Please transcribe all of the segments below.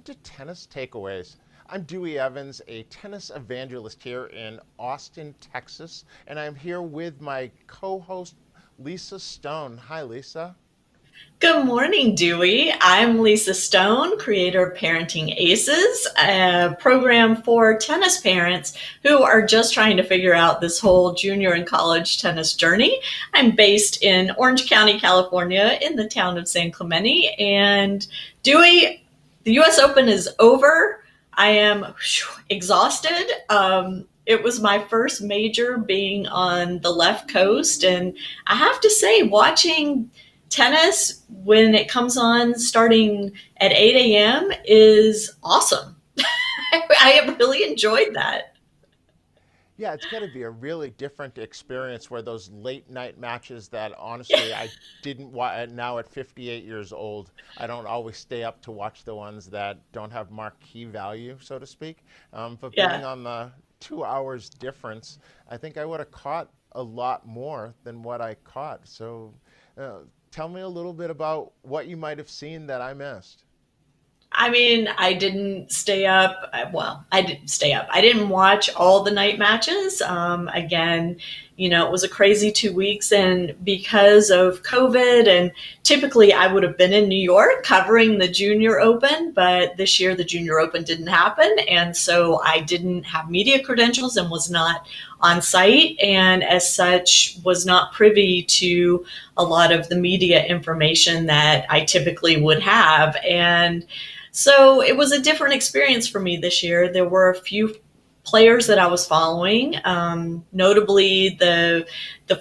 to tennis takeaways. I'm Dewey Evans, a tennis evangelist here in Austin, Texas, and I'm here with my co-host Lisa Stone. Hi, Lisa. Good morning, Dewey. I'm Lisa Stone, creator of Parenting Aces, a program for tennis parents who are just trying to figure out this whole junior and college tennis journey. I'm based in Orange County, California, in the town of San Clemente. And Dewey, the US Open is over. I am exhausted. It was my first major being on the left coast. And I have to say, watching tennis when it comes on starting at 8 a.m. is awesome. I have really enjoyed that. Yeah, it's got to be a really different experience where those late night matches that honestly I didn't watch. Now at 58 years old, I don't always stay up to watch the ones that don't have marquee value, so to speak. But being Yeah. on the 2 hours difference, I think I would have caught a lot more than what I caught. So uh, tell me a little bit about what you might have seen that I missed. I mean, I didn't stay up. Well, I didn't stay up. I didn't watch all the night matches. Again, it was a crazy 2 weeks. And because of COVID, and typically I would have been in New York covering the Junior Open, but this year the Junior Open didn't happen. And so I didn't have media credentials and was not on site. And as such, was not privy to a lot of the media information that I typically would have. And so it was a different experience for me this year. There were a few players that I was following, notably the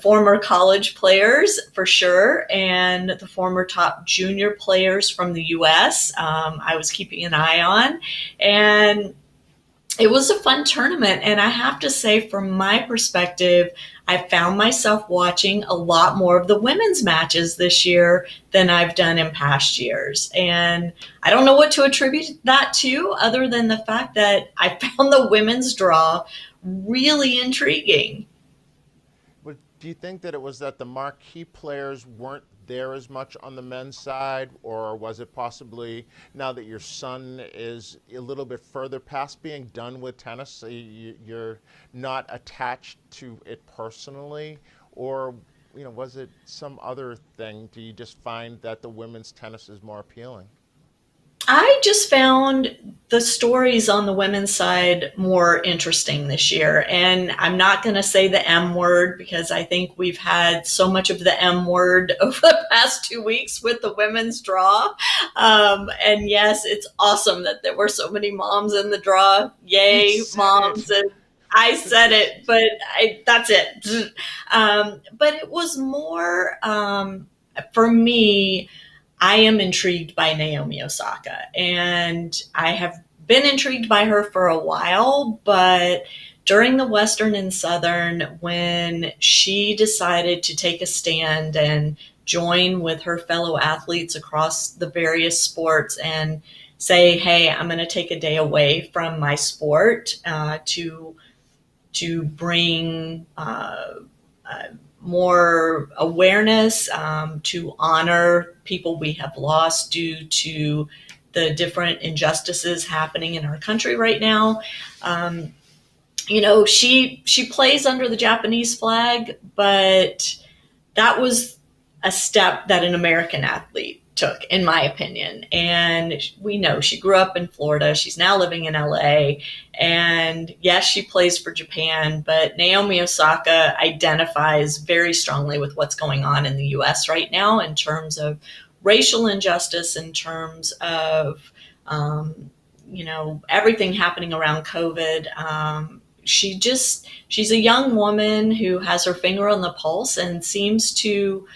former college players for sure, and the former top junior players from the U.S. I was keeping an eye on, and it was a fun tournament. And I have to say, from my perspective, I found myself watching a lot more of the women's matches this year than I've done in past years. And I don't know what to attribute that to, other than the fact that I found the women's draw really intriguing. But do you think that it was that the marquee players weren't there as much on the men's side, or was it possibly now that your son is a little bit further past being done with tennis, so you're not attached to it personally, or was it some other thing? Do you just find that the women's tennis is more appealing? I just found the stories on the women's side more interesting this year. And I'm not going to say the M word because I think we've had so much of the M word over the past 2 weeks with the women's draw. And yes, it's awesome that there were so many moms in the draw. You Yay, said moms. it. And I said it, but that's it. But it was more for me. I am intrigued by Naomi Osaka, and I have been intrigued by her for a while, but during the Western and Southern, when she decided to take a stand and join with her fellow athletes across the various sports and say, "Hey, I'm going to take a day away from my sport to bring more awareness, to honor people we have lost due to the different injustices happening in our country right now." She plays under the Japanese flag, but that was a step that an American athlete took, in my opinion. And we know she grew up in Florida. She's now living in LA. And yes, she plays for Japan, but Naomi Osaka identifies very strongly with what's going on in the US right now in terms of racial injustice, in terms of, everything happening around COVID. She's a young woman who has her finger on the pulse and seems to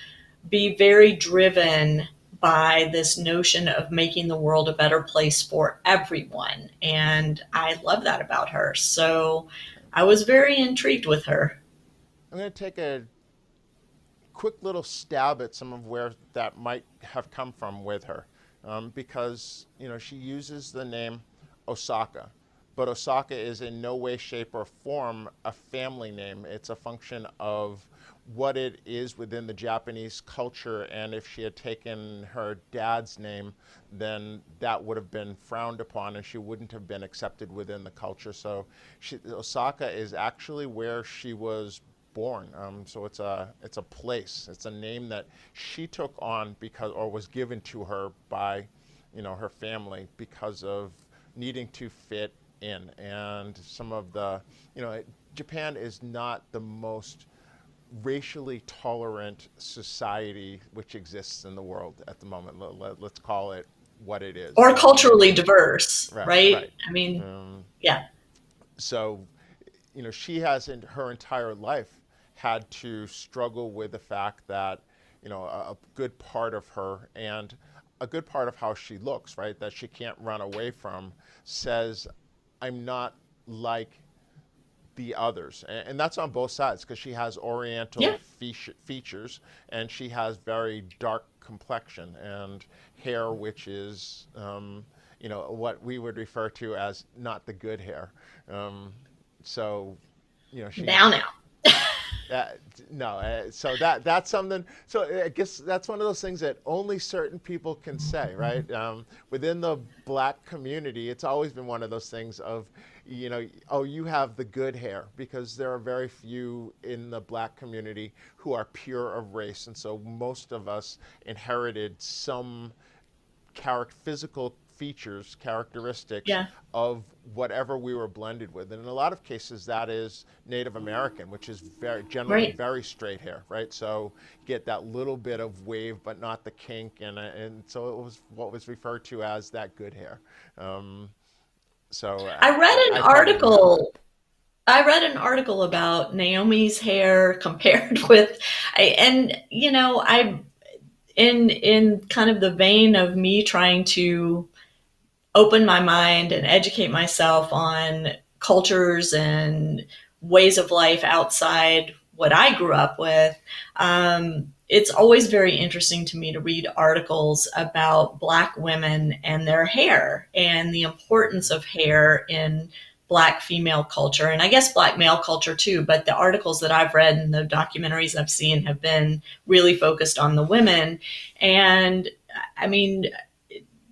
be very driven by this notion of making the world a better place for everyone. And I love that about her. So I was very intrigued with her. I'm going to take a quick little stab at some of where that might have come from with her, because she uses the name Osaka, but Osaka is in no way, shape, or form a family name. It's a function of what it is within the Japanese culture. And if she had taken her dad's name, then that would have been frowned upon and she wouldn't have been accepted within the culture. So Osaka is actually where she was born. So it's a place. It's a name that she took on because, or was given to her by, her family because of needing to fit in. And some of the, Japan is not the most racially tolerant society which exists in the world at the moment. Let's call it what it is. Or culturally diverse, Right, right? right. I mean, Um, yeah, so, she has in her entire life had to struggle with the fact that, a good part of her and a good part of how she looks, right, that she can't run away from, says, I'm not like the others. And that's on both sides because she has oriental yeah, features and she has very dark complexion and hair, which is, what we would refer to as not the good hair. Um, so, she now, now. uh, no, so that's something. So I guess that's one of those things that only certain people can say, right? Within the black community, it's always been one of those things of, oh, you have the good hair, because there are very few in the black community who are pure of race, and so most of us inherited some physical features, characteristics Yeah, of whatever we were blended with. And in a lot of cases, that is Native American, which is generally right. very straight hair, right? So get that little bit of wave, but not the kink, and so it was what was referred to as that good hair. Um, so I read an I probably have that. article. I read an article about Naomi's hair compared with, and I in kind of the vein of me trying to open my mind and educate myself on cultures and ways of life outside what I grew up with. It's always very interesting to me to read articles about Black women and their hair and the importance of hair in Black female culture, and I guess Black male culture too. But the articles that I've read and the documentaries I've seen have been really focused on the women. And I mean,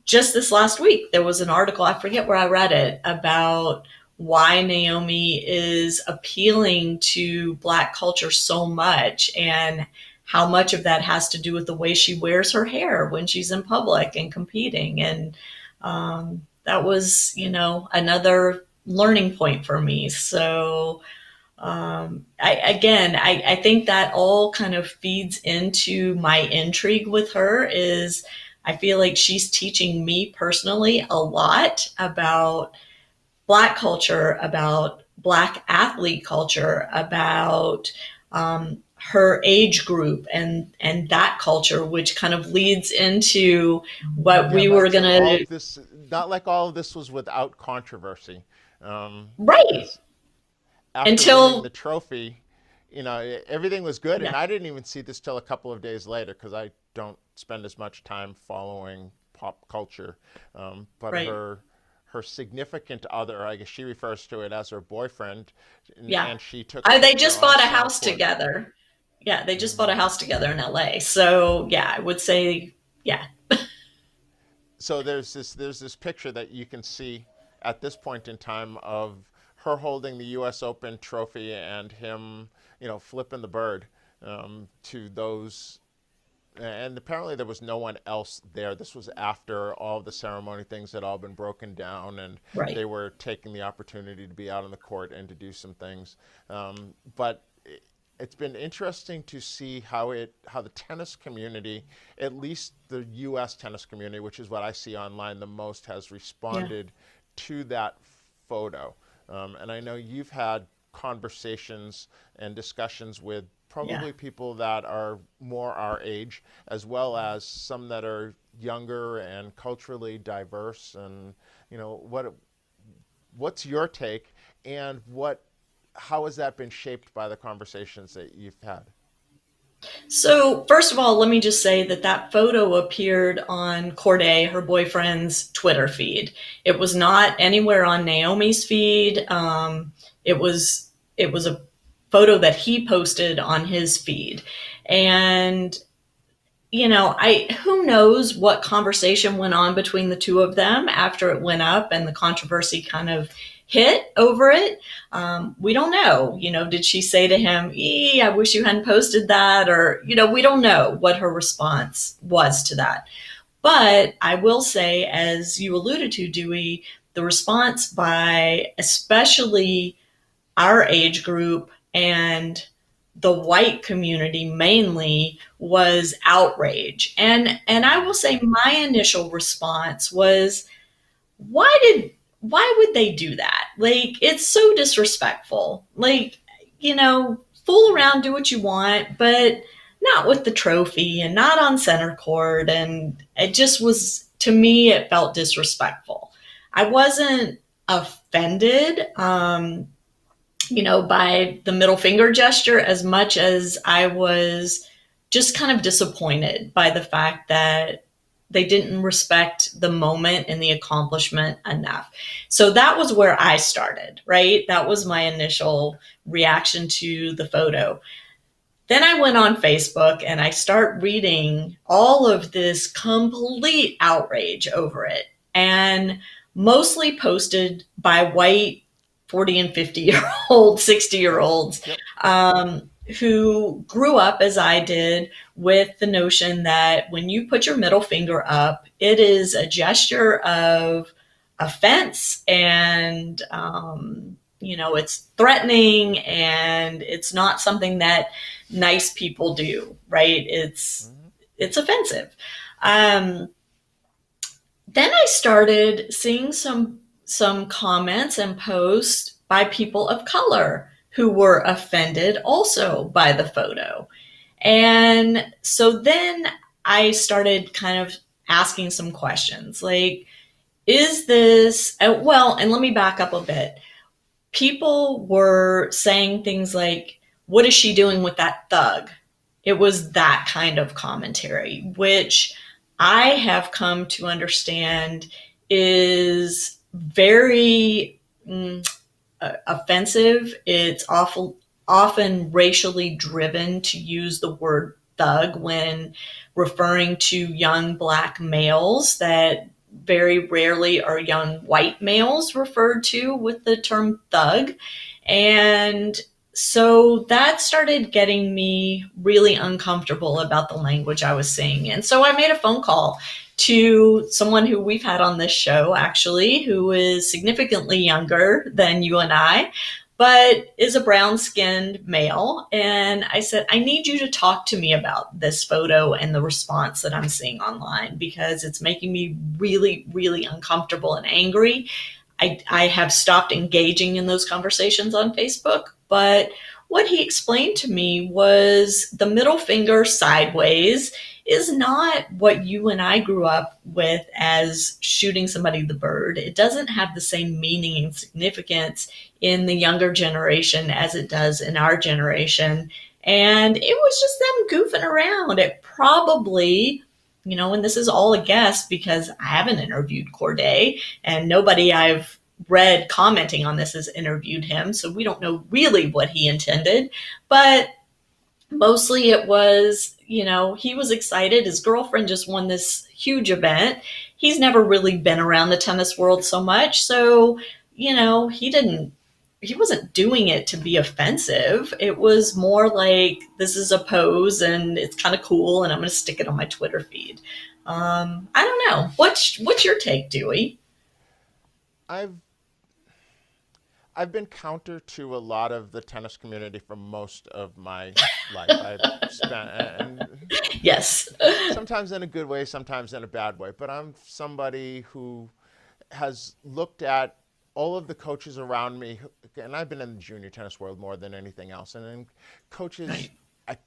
just this last week, there was an article, I forget where I read it, about why Naomi is appealing to Black culture so much and how much of that has to do with the way she wears her hair when she's in public and competing. And that was, another learning point for me. So, I think that all kind of feeds into my intrigue with her. Is I feel like she's teaching me personally a lot about Black culture, about Black athlete culture, about her age group and that culture, which kind of leads into what Yeah, we but were so all gonna of this, not like all of this was without controversy, right because after winning the until trophy, everything was good. And yeah I didn't even see this till a couple of days later because I don't spend as much time following pop culture. But right her significant other, I guess she refers to it as her boyfriend, yeah. and she took a They picture just on bought a center house court. together. Yeah, they just bought a Mhm. house together in LA. So yeah, I would say yeah, So there's this picture that you can see at this point in time of her holding the U.S. Open trophy and him, flipping the bird to those. And apparently there was no one else there. This was after all the ceremony things had all been broken down, and right. they were taking the opportunity to be out on the court and to do some things. But it's been interesting to see how the tennis community, at least the U.S. tennis community, which is what I see online the most, has Yeah, responded to that photo. And I know you've had conversations and discussions with yeah. probably people that are more our age, as well as some that are younger and culturally diverse. And what's your take, and how has that been shaped by the conversations that you've had? So, first of all, let me just say that that photo appeared on Corday, her boyfriend's Twitter feed. It was not anywhere on Naomi's feed. It was a photo that he posted on his feed, and I who knows what conversation went on between the two of them after it went up and the controversy kind of hit over it. We don't know. Did she say to him, I wish you hadn't posted that? Or, we don't know what her response was to that. But I will say, as you alluded to, Dewey, the response by especially our age group and the white community mainly was outrage. And I will say my initial response was, why would they do that? Like, it's so disrespectful. Like, fool around, do what you want, but not with the trophy and not on center court. And it just was, to me, it felt disrespectful. I wasn't offended, by the middle finger gesture as much as I was just kind of disappointed by the fact that they didn't respect the moment and the accomplishment enough. So that was where I started, right? That was my initial reaction to the photo. Then I went on Facebook and I start reading all of this complete outrage over it, and mostly posted by white 40 and 50-year-old, 60-year-olds, Yep. who grew up as I did with the notion that when you put your middle finger up, it is a gesture of offense, and it's threatening, and it's not something that nice people do, right? It's offensive. Um, then I started seeing some comments and posts by people of color who were offended also by the photo. And so then I started kind of asking some questions like, is this, well, and let me back up a bit. People were saying things like, what is she doing with that thug? It was that kind of commentary, which I have come to understand is very offensive. It's often racially driven to use the word thug when referring to young black males that very rarely are young white males referred to with the term thug. And so that started getting me really uncomfortable about the language I was seeing. And so I made a phone call to someone who we've had on this show, actually, who is significantly younger than you and I, but is a brown skinned male. And I said, I need you to talk to me about this photo and the response that I'm seeing online, because it's making me really, really uncomfortable and angry. I have stopped engaging in those conversations on Facebook, but what he explained to me was the middle finger sideways is not what you and I grew up with as shooting somebody the bird. It doesn't have the same meaning and significance in the younger generation as it does in our generation. And it was just them goofing around. It probably, and this is all a guess because I haven't interviewed Corday and nobody I've read commenting on this has interviewed him. So we don't know really what he intended, but mostly it was, he was excited. His girlfriend just won this huge event. He's never really been around the tennis world so much. So, he wasn't doing it to be offensive. It was more like, this is a pose and it's kind of cool and I'm going to stick it on my Twitter feed. I don't know. What's your take, Dewey? I've I've been counter to a lot of the tennis community for most of my life. I've spent, and Yes. sometimes in a good way, sometimes in a bad way. But I'm somebody who has looked at all of the coaches around me, and I've been in the junior tennis world more than anything else. And then coaches, Right. I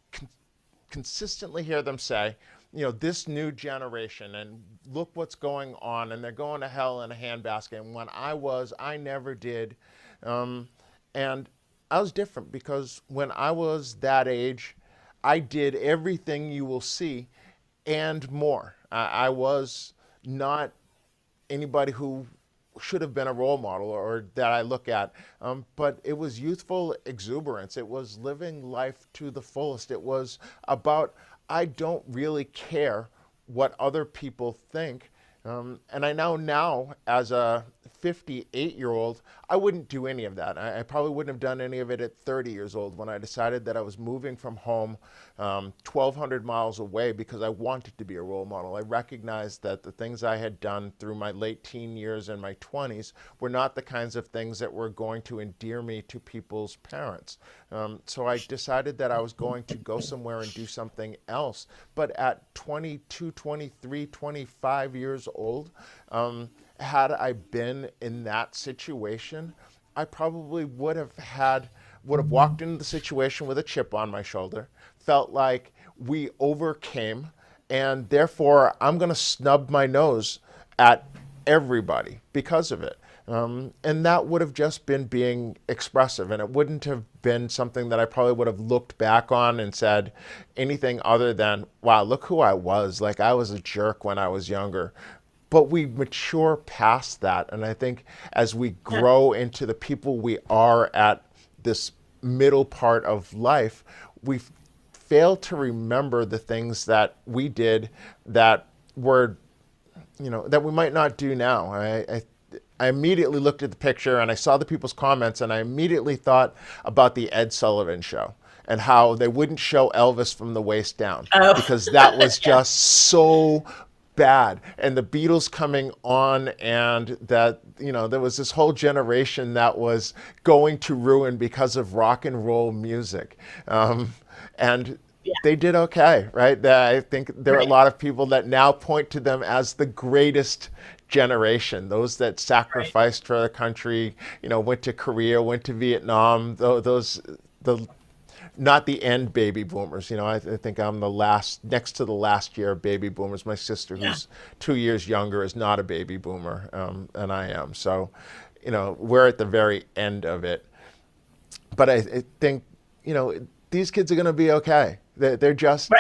consistently hear them say, this new generation, and look what's going on, and they're going to hell in a handbasket. And I never did. Um, and I was different because when I was that age, I did everything you will see and more. I was not anybody who should have been a role model or that I look at. But it was youthful exuberance. It was living life to the fullest. It was about, I don't really care what other people think. And I know now, as a 58-year-old, I wouldn't do any of that. I probably wouldn't have done any of it at 30 years old when I decided that I was moving from home 1,200 miles away because I wanted to be a role model. I recognized that the things I had done through my late teen years and my 20s were not the kinds of things that were going to endear me to people's parents. So I decided that I was going to go somewhere and do something else. But at 22, 23, 25 years old, had I been in that situation, I probably would have walked into the situation with a chip on my shoulder, felt like we overcame, and therefore I'm going to snub my nose at everybody because of it. And that would have just been being expressive, and it wouldn't have been something that I probably would have looked back on and said anything other than, wow, look who I was. Like, I was a jerk when I was younger. But we mature past that. And I think as we grow into the people we are at this middle part of life, we fail to remember the things that we did that were, that we might not do now. I immediately looked at the picture and I saw the people's comments, and I immediately thought about the Ed Sullivan Show and how they wouldn't show Elvis from the waist down because that was just so bad. And the Beatles coming on, and that, there was this whole generation that was going to ruin because of rock and roll music. And they did okay, right? I think there are a lot of people that now point to them as the greatest generation, those that sacrificed for the country, went to Korea, went to Vietnam, not the end baby boomers. I think I'm the last, next to the last year of baby boomers. My sister, who's 2 years younger, is not a baby boomer, and I am. So, we're at the very end of it. But I think, these kids are going to be okay. They're just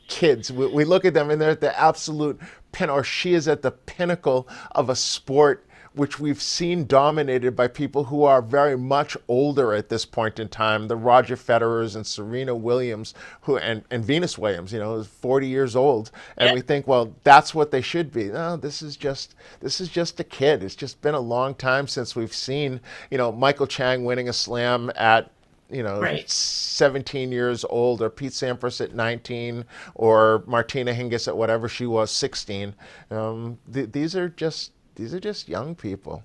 kids. We look at them and they're at the absolute or she is at the pinnacle of a sport which we've seen dominated by people who are very much older at this point in time, the Roger Federers and Serena Williams, and Venus Williams, 40 years old. And we think, well, that's what they should be. No, this is just a kid. It's just been a long time since we've seen, Michael Chang winning a slam at 17 years old, or Pete Sampras at 19, or Martina Hingis at whatever she was, 16. These are just young people.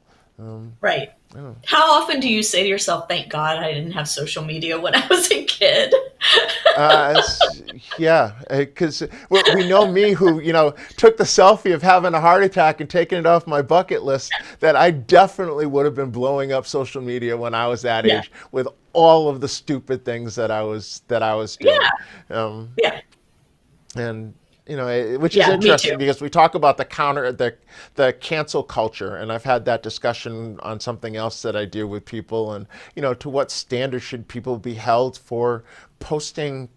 Right. How often do you say to yourself, thank God I didn't have social media when I was a kid? Because we know me, who, took the selfie of having a heart attack and taking it off my bucket list, that I definitely would have been blowing up social media when I was that age with all of the stupid things that I was doing. And which is interesting because we talk about the cancel culture, and I've had that discussion on something else that I do with people, and to what standard should people be held for posting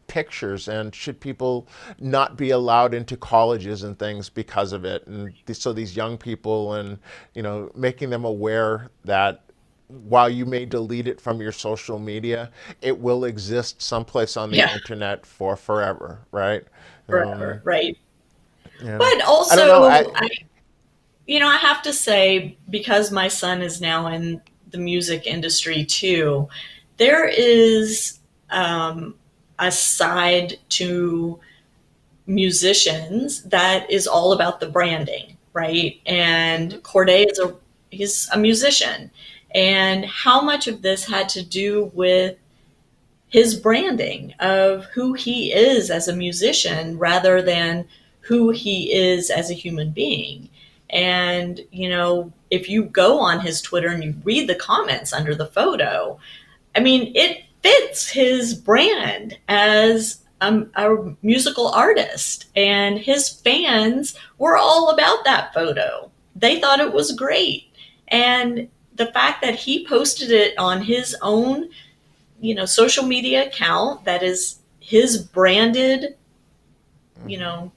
pictures, and should people not be allowed into colleges and things because of it? And so these young people, and making them aware that while you may delete it from your social media, it will exist someplace on the internet for forever, right? Forever, right. Yeah. But also, I don't know. I have to say, because my son is now in the music industry too, there is a side to musicians that is all about the branding, right? And Corday he's a musician. And how much of this had to do with his branding of who he is as a musician rather than who he is as a human being. And, if you go on his Twitter and you read the comments under the photo, I mean, it fits his brand as a musical artist. And his fans were all about that photo. They thought it was great. And the fact that he posted it on his own social media account that is his branded, you know,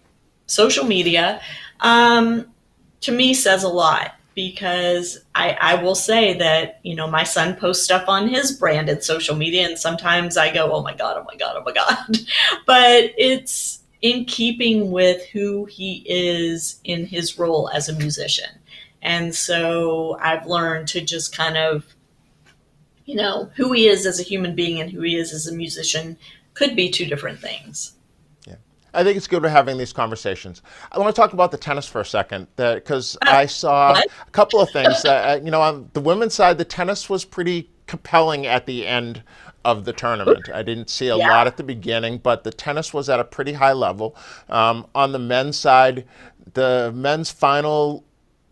social media, to me says a lot, because I will say that, you know, my son posts stuff on his branded social media, and sometimes I go, oh my God, oh my God, oh my God. But it's in keeping with who he is in his role as a musician. And so I've learned to just kind of, you know, who he is as a human being and who he is as a musician could be two different things. Yeah. I think it's good we're having these conversations. I want to talk about the tennis for a second, because Uh, I saw what? a couple of things. You know, on the women's side, the tennis was pretty compelling at the end of the tournament. I didn't see a Yeah. lot at the beginning, but the tennis was at a pretty high level. On the men's side, the men's final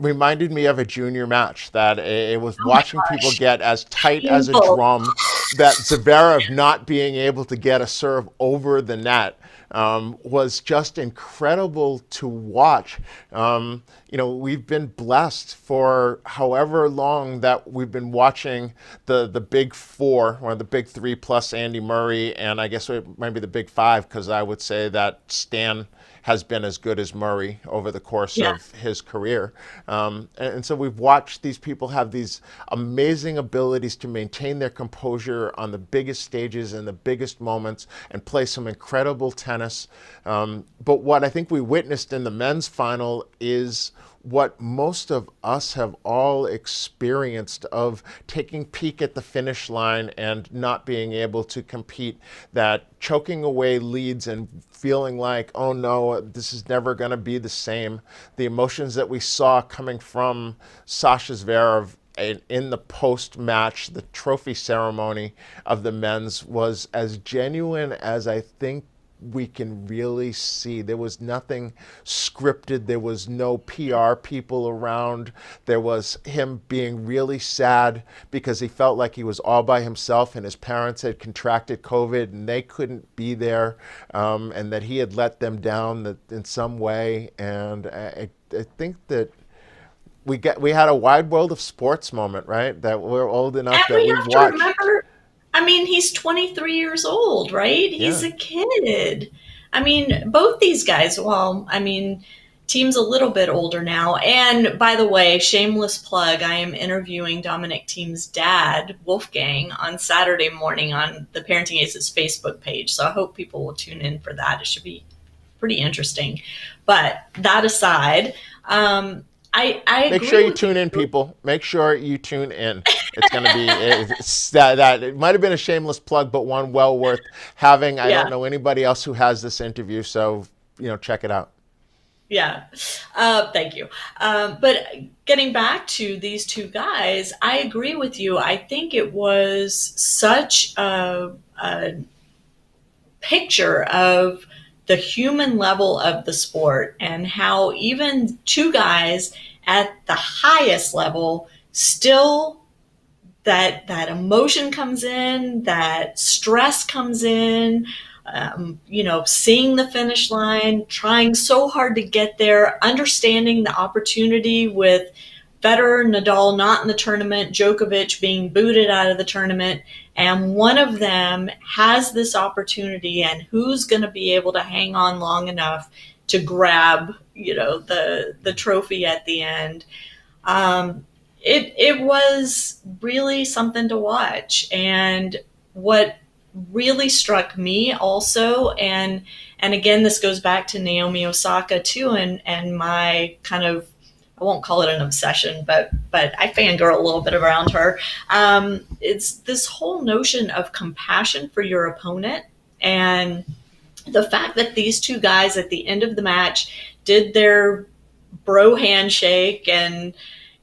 reminded me of a junior match, that it was Oh my watching people gosh. get as tight as a Painful. drum, that Zverev not being able to get a serve over the net was just incredible to watch. You know, we've been blessed for however long that we've been watching the big four, or the big three plus Andy Murray, and I guess it might be the big five, because I would say that Stan has been as good as Murray over the course Yeah. of his career. And so we've watched these people have these amazing abilities to maintain their composure on the biggest stages and the biggest moments and play some incredible tennis. But what I think we witnessed in the men's final is what most of us have all experienced, of taking peek at the finish line and not being able to compete, that choking away leads and feeling like, oh no, this is never going to be the same. The emotions that we saw coming from Sasha Zverev in the post-match, the trophy ceremony of the men's, was as genuine as I think we can really see. There was nothing scripted. There was no PR people around. There was him being really sad because he felt like he was all by himself, and his parents had contracted COVID and they couldn't be there, and that he had let them down in some way. And I think that we had a wide world of sports moment, right? That we're old And enough that we we have to watched. remember, I mean, he's 23 years old, right? He's Yeah. a kid. I mean, both these guys, well, I mean, Team's a little bit older now. And by the way, shameless plug, I am interviewing Dominic Team's dad, Wolfgang, on Saturday morning on the Parenting Aces Facebook page. So I hope people will tune in for that. It should be pretty interesting. But that aside, I Make sure agree you with you. tune in, people. Make sure you tune in. It's going to be that it might have been a shameless plug, but one well worth having. I don't Yeah. know anybody else who has this interview, so check it out. Yeah, thank you. But getting back to these two guys, I agree with you. I think it was such a picture of the human level of the sport, and how even two guys at the highest level still, that emotion comes in, that stress comes in, you know, seeing the finish line, trying so hard to get there, understanding the opportunity with Federer, Nadal not in the tournament, Djokovic being booted out of the tournament, and one of them has this opportunity, and who's going to be able to hang on long enough to grab, you know, the trophy at the end. It was really something to watch. And what really struck me also, and again, this goes back to Naomi Osaka too, and my kind of, I won't call it an obsession, but I fangirl a little bit around her. It's this whole notion of compassion for your opponent, and the fact that these two guys at the end of the match did their bro handshake and,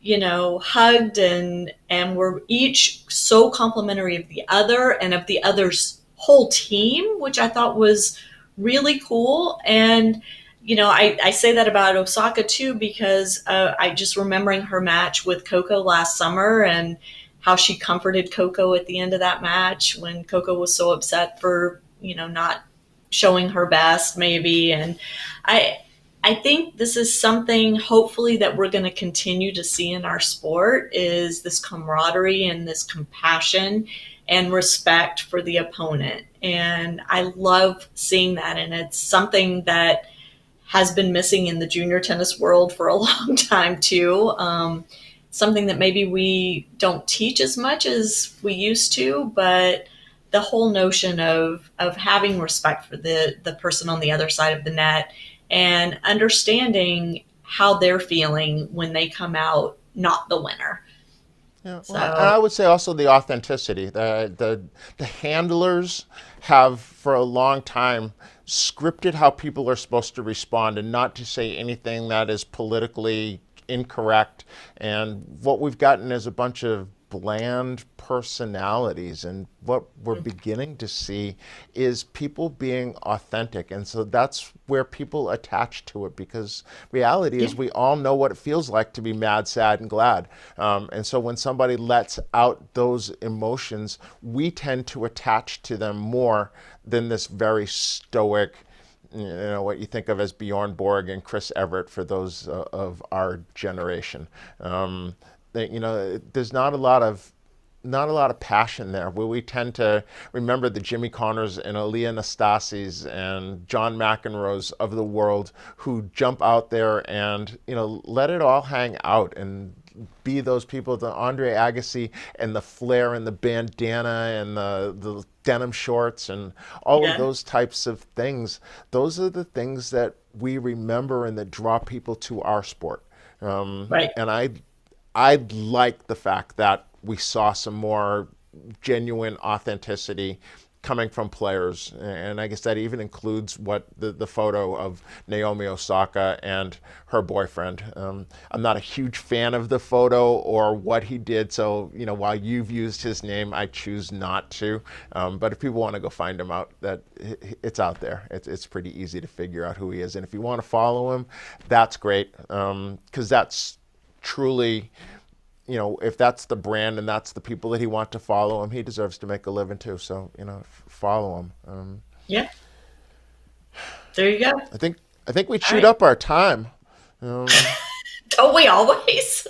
you know, hugged and were each so complimentary of the other and of the other's whole team, which I thought was really cool. And you know, I say that about Osaka too, because I just remembering her match with Coco last summer, and how she comforted Coco at the end of that match when Coco was so upset for, you know, not showing her best maybe. And I I think this is something hopefully that we're going to continue to see in our sport, is this camaraderie and this compassion. and respect for the opponent. And I love seeing that. And it's something that has been missing in the junior tennis world for a long time too. Something that maybe we don't teach as much as we used to, but the whole notion of having respect for the person on the other side of the net and understanding how they're feeling when they come out not the winner. Yeah, well, and So I would say also the authenticity. The handlers have for a long time scripted how people are supposed to respond and not to say anything that is politically incorrect. And what we've gotten is a bunch of bland personalities, and what we're beginning to see is people being authentic. And so that's where people attach to it, because reality is we all know what it feels like to be mad, sad, and glad. And so when somebody lets out those emotions, we tend to attach to them more than this very stoic, what you think of as Bjorn Borg and Chris Everett for those of our generation. There's not a lot of passion there. Where we tend to remember the Jimmy Connors and Aaliyah Nastasis and John McEnroes of the world who jump out there and let it all hang out and be those people. The Andre Agassi and the flair and the bandana and the denim shorts and all of those types of things. Those are the things that we remember and that draw people to our sport. right. And I like the fact that we saw some more genuine authenticity coming from players. And I guess that even includes what the photo of Naomi Osaka and her boyfriend. I'm not a huge fan of the photo or what he did. So, while you've used his name, I choose not to. But if people want to go find him out, that it's out there. It's pretty easy to figure out who he is. And if you want to follow him, that's great. Because that's truly, if that's the brand and that's the people that he wants to follow him, he deserves to make a living too. So, follow him. Yeah. There you go. I think we All chewed right. up our time. Um, Don't we always?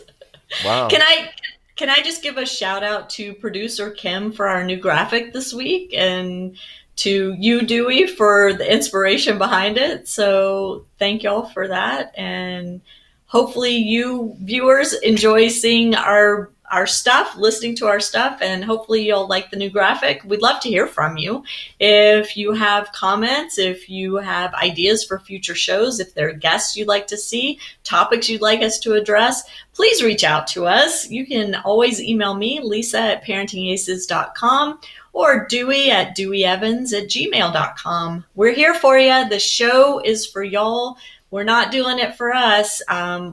wow. Can I just give a shout out to producer Kim for our new graphic this week, and to you, Dewey, for the inspiration behind it. So thank y'all for that. And hopefully you viewers enjoy seeing our stuff, listening to our stuff, and hopefully you'll like the new graphic. We'd love to hear from you. If you have comments, if you have ideas for future shows, if there are guests you'd like to see, topics you'd like us to address, please reach out to us. You can always email me, lisa@parentingaces.com, or dewey@deweyevans@gmail.com. We're here for you. The show is for y'all. We're not doing it for us.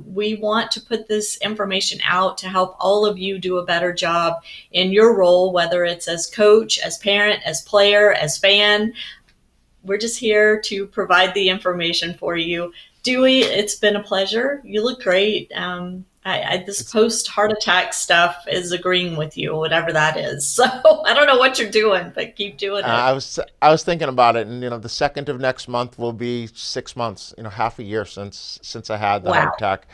We want to put this information out to help all of you do a better job in your role, whether it's as coach, as parent, as player, as fan. We're just here to provide the information for you. Dewey, it's been a pleasure. You look great. This post heart attack stuff is agreeing with you, whatever that is. So I don't know what you're doing, but keep doing it. I was thinking about it, and the second of next month will be 6 months, half a year since I had the Wow. heart attack.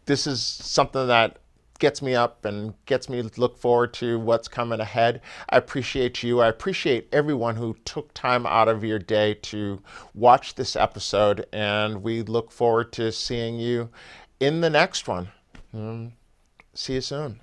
This is something that gets me up and gets me to look forward to what's coming ahead. I appreciate you. I appreciate everyone who took time out of your day to watch this episode, and we look forward to seeing you in the next one. See you soon.